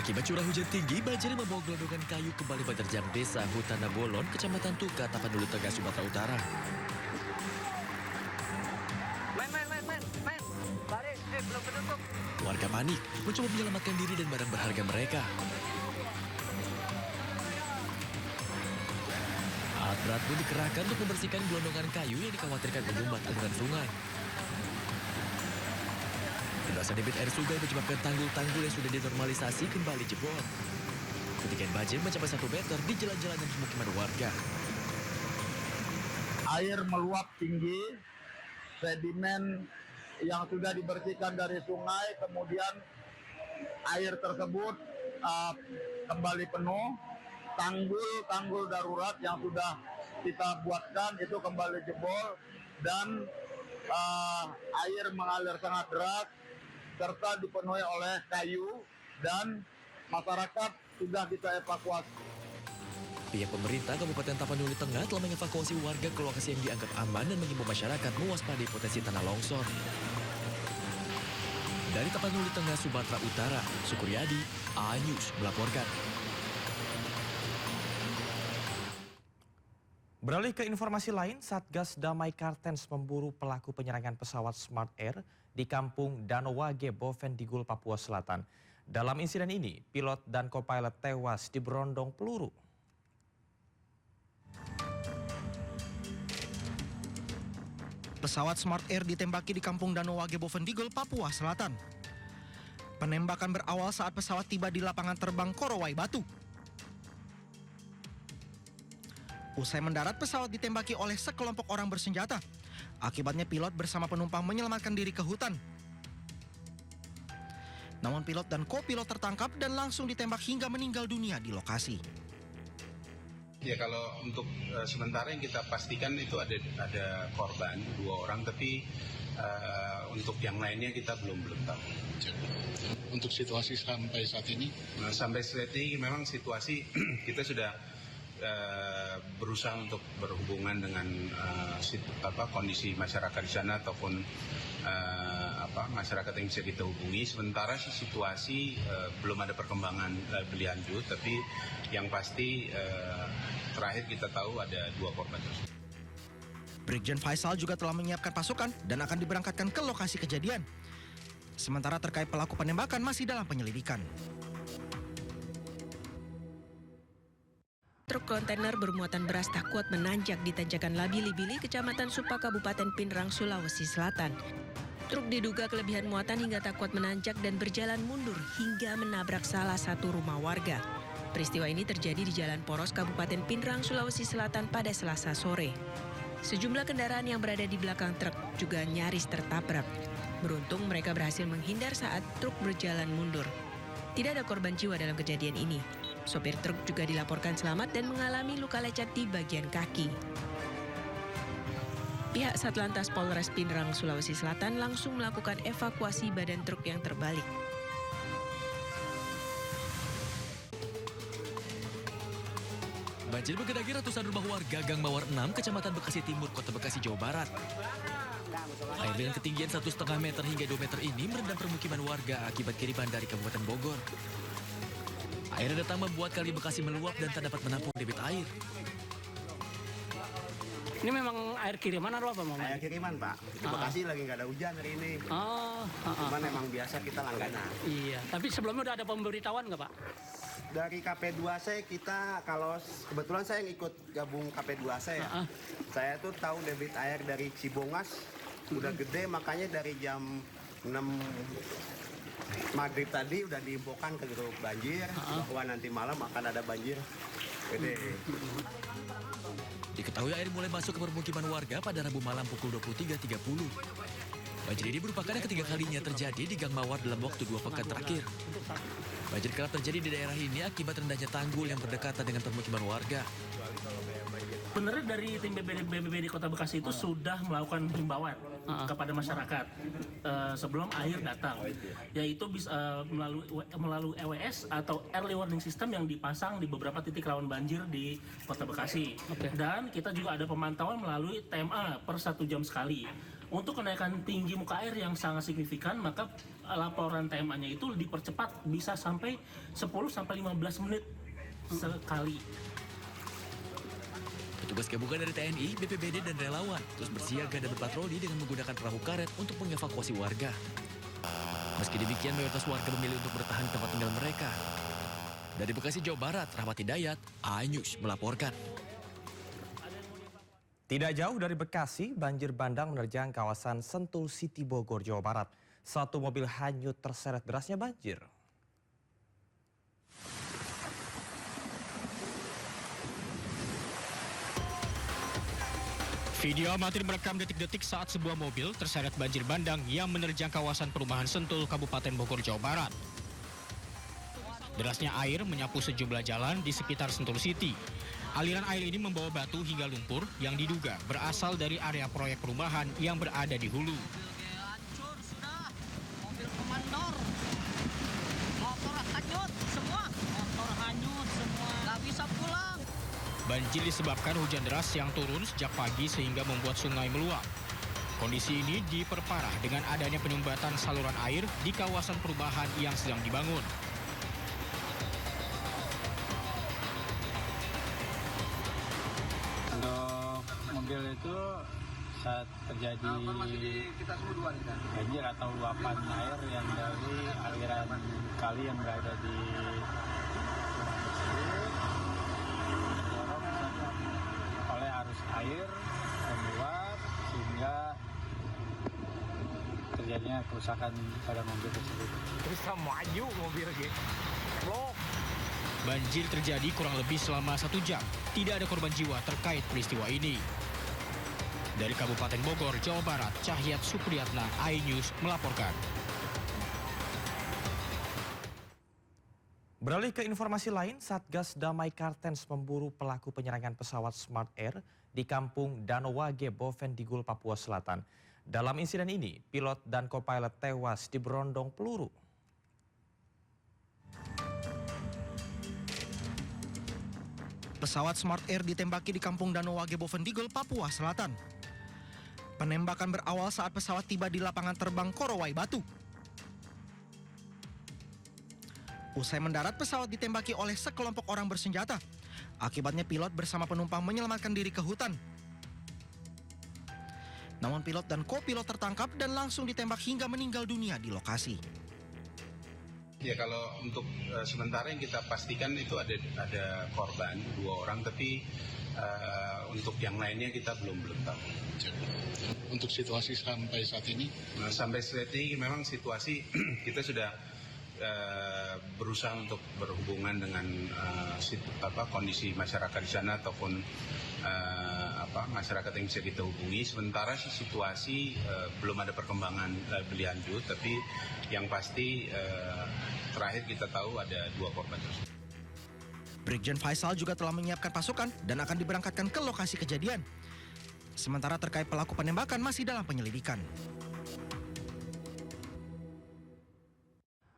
Akibat curah hujan tinggi, banjir membawa gelondongan kayu kembali menerjang desa Hutana Bolon, Kecamatan Tuka, Tapanuli Tengah, Sumatera Utara. Men. Lari, belum ketutup. Warga panik, mencoba menyelamatkan diri dan barang berharga mereka. Alat berat pun dikerahkan untuk membersihkan gelondongan kayu yang dikhawatirkan menyumbat aliran sungai. Derasnya debit air sungai menyebabkan tanggul-tanggul yang sudah dinormalisasi kembali jebol. Ketinggian banjir mencapai 1 meter di jalan-jalan dan pemukiman warga. Air meluap tinggi, sedimen yang sudah dibersihkan dari sungai, kemudian air tersebut kembali penuh. Tanggul darurat yang sudah kita buatkan itu kembali jebol dan air mengalir sangat deras serta dipenuhi oleh kayu dan masyarakat sudah kita evakuasi. Pihak pemerintah Kabupaten Tapanuli Tengah telah mengevakuasi warga ke lokasi yang dianggap aman dan mengimbau masyarakat mewaspadai potensi tanah longsor. Dari Tapanuli Tengah, Sumatera Utara, Sukuryadi, A-News melaporkan. Beralih ke informasi lain, Satgas Damai Kartens memburu pelaku penyerangan pesawat Smart Air di kampung Danowage, Bovendigul, Papua Selatan. Dalam insiden ini, pilot dan co-pilot tewas di berondong peluru. Pesawat Smart Air ditembaki di kampung Danowage, Bovendigul, Papua Selatan. Penembakan berawal saat pesawat tiba di lapangan terbang Korowai Batu. Usai mendarat, pesawat ditembaki oleh sekelompok orang bersenjata. Akibatnya pilot bersama penumpang menyelamatkan diri ke hutan. Namun pilot dan co-pilot tertangkap dan langsung ditembak hingga meninggal dunia di lokasi. Ya, kalau untuk sementara yang kita pastikan itu ada korban 2 orang, tapi untuk yang lainnya kita belum tahu. Untuk situasi sampai saat ini? Sampai saat ini memang situasi kita sudah berusaha untuk berhubungan dengan kondisi masyarakat di sana ataupun masyarakat yang bisa kita hubungi. Sementara situasi belum ada perkembangan lebih lanjut, tapi yang pasti terakhir kita tahu ada 2 korban tersebut. Brigjen Faisal juga telah menyiapkan pasukan dan akan diberangkatkan ke lokasi kejadian. Sementara terkait pelaku penembakan masih dalam penyelidikan. Truk kontainer bermuatan beras tak kuat menanjak di tanjakan Labili-Bili, Kecamatan Supa, Kabupaten Pinrang, Sulawesi Selatan. Truk diduga kelebihan muatan hingga tak kuat menanjak dan berjalan mundur hingga menabrak salah satu rumah warga. Peristiwa ini terjadi di Jalan Poros, Kabupaten Pinrang, Sulawesi Selatan pada Selasa sore. Sejumlah kendaraan yang berada di belakang truk juga nyaris tertabrak. Beruntung mereka berhasil menghindar saat truk berjalan mundur. Tidak ada korban jiwa dalam kejadian ini. Sopir truk juga dilaporkan selamat dan mengalami luka lecet di bagian kaki. Pihak Satlantas Polres Pinrang, Sulawesi Selatan langsung melakukan evakuasi badan truk yang terbalik. Banjir menggenangi ratusan rumah warga Gang Mawar 6, Kecamatan Bekasi Timur, Kota Bekasi, Jawa Barat. Air dengan ketinggian 1,5 meter hingga 2 meter ini merendam permukiman warga akibat kiriman dari Kabupaten Bogor. Air yang datang membuat Kali Bekasi meluap dan tak dapat menampung debit air. Ini memang air kiriman atau apa, Mama? Air kiriman, Pak. Di Bekasi lagi nggak ada hujan hari ini. Cuman memang biasa kita langganan. Iya, tapi sebelumnya udah ada pemberitahuan nggak, Pak? Dari KP2C kita, kalau kebetulan saya yang ikut gabung KP2C ya. Saya tuh tahu debit air dari Cibongas udah gede, makanya dari jam 6 maghrib tadi udah diinfokan ke grup banjir bahwa nanti malam akan ada banjir gede. Diketahui air mulai masuk ke permukiman warga pada Rabu malam pukul 23.30. Banjir ini merupakan yang ketiga kalinya terjadi di Gang Mawar dalam waktu 2 pekan terakhir. Banjir kerap terjadi di daerah ini akibat rendahnya tanggul yang berdekatan dengan permukiman warga. Sebenarnya dari tim BPBD Kota Bekasi itu sudah melakukan himbauan kepada masyarakat sebelum air datang, yaitu bisa melalui EWS atau Early Warning System yang dipasang di beberapa titik rawan banjir di Kota Bekasi. Dan kita juga ada pemantauan melalui TMA per 1 jam sekali. Untuk kenaikan tinggi muka air yang sangat signifikan, maka laporan TMA-nya itu dipercepat bisa sampai 10-15 menit sekali. Petugas gabungan dari TNI, BPBD, dan relawan terus bersiaga dan berpatroli dengan menggunakan perahu karet untuk mengevakuasi warga. Meski demikian, mayoritas warga memilih untuk bertahan di tempat tinggal mereka. Dari Bekasi, Jawa Barat, Rahmat Hidayat, iNews melaporkan. Tidak jauh dari Bekasi, banjir bandang menerjang kawasan Sentul City Bogor, Jawa Barat. Satu mobil hanyut terseret derasnya banjir. Video amatir merekam detik-detik saat sebuah mobil terseret banjir bandang yang menerjang kawasan perumahan Sentul, Kabupaten Bogor, Jawa Barat. Derasnya air menyapu sejumlah jalan di sekitar Sentul City. Aliran air ini membawa batu hingga lumpur yang diduga berasal dari area proyek perumahan yang berada di hulu. Hancur sudah, mobil komandor, motor hanyut semua, nggak bisa pulang. Banjir disebabkan hujan deras yang turun sejak pagi sehingga membuat sungai meluap. Kondisi ini diperparah dengan adanya penyumbatan saluran air di kawasan perumahan yang sedang dibangun. Mobil itu saat terjadi banjir atau luapan air yang dari aliran kali yang berada di dorong oleh arus air meluap sehingga terjadinya kerusakan pada mobil tersebut. Terus maju mobil gitu. Banjir terjadi kurang lebih selama 1 jam. Tidak ada korban jiwa terkait peristiwa ini. Dari Kabupaten Bogor, Jawa Barat, Cahyat Supriyatna, iNews melaporkan. Beralih ke informasi lain, Satgas Damai Kartens memburu pelaku penyerangan pesawat Smart Air di kampung Danowage, Bovendigul, Papua Selatan. Dalam insiden ini, pilot dan co-pilot tewas di berondong peluru. Pesawat Smart Air ditembaki di kampung Danowage, Bovendigul, Papua Selatan. Penembakan berawal saat pesawat tiba di lapangan terbang Korowai Batu. Usai mendarat, pesawat ditembaki oleh sekelompok orang bersenjata. Akibatnya pilot bersama penumpang menyelamatkan diri ke hutan. Namun pilot dan co-pilot tertangkap dan langsung ditembak hingga meninggal dunia di lokasi. Ya, kalau untuk sementara yang kita pastikan itu ada korban 2 orang, tapi untuk yang lainnya kita belum tahu. Untuk situasi sampai saat ini? Nah, sampai saat ini memang situasi kita sudah berusaha untuk berhubungan dengan kondisi masyarakat di sana ataupun masyarakat yang bisa kita hubungi. Sementara situasi belum ada perkembangan lebih lanjut, tapi yang pasti terakhir kita tahu ada 2 korban tersebut. Brigjen Faisal juga telah menyiapkan pasukan dan akan diberangkatkan ke lokasi kejadian. Sementara terkait pelaku penembakan masih dalam penyelidikan.